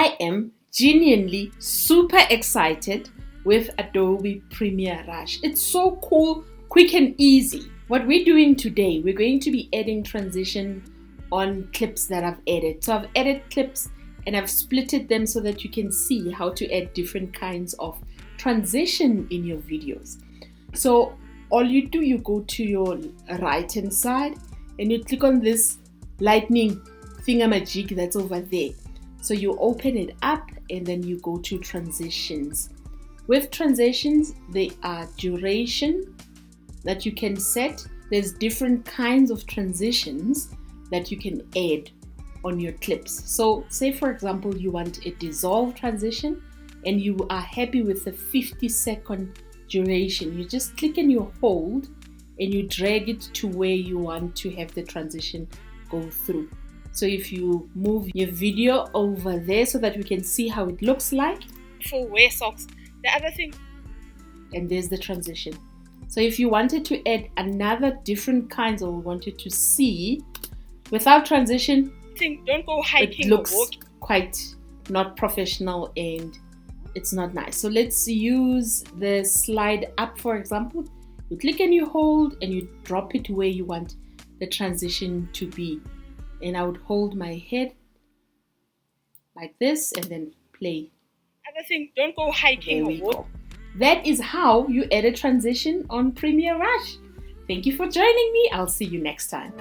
I am genuinely super excited with Adobe Premiere Rush. It's so cool, quick and easy. What we're doing today, we're going to be adding transition on clips that I've added. So I've added clips and I've splitted them so that you can see how to add different kinds of transition in your videos. So all you do, you go to your right hand side and you click on this lightning thingamajig that's over there. So you open it up and then you go to transitions. With transitions, there are duration that you can set. There's different kinds of transitions that you can add on your clips. So say for example, you want a dissolve transition and you are happy with the 50-second duration. You just click and you hold and you drag it to where you want to have the transition go through. So if you move your video over there so that we can see how it looks like. For wear socks. The other thing. And there's the transition. So if you wanted to add another different kinds or wanted to see without transition, don't go hiking. It looks or walking. quite not professional and it's not nice. So let's use the slide up, for example. You click and you hold and you drop it where you want the transition to be. And I would hold my head like this and then play. Other thing, don't go hiking There or we walking. go. That is how you add a transition on Premiere Rush. Thank you for joining me. I'll see you next time.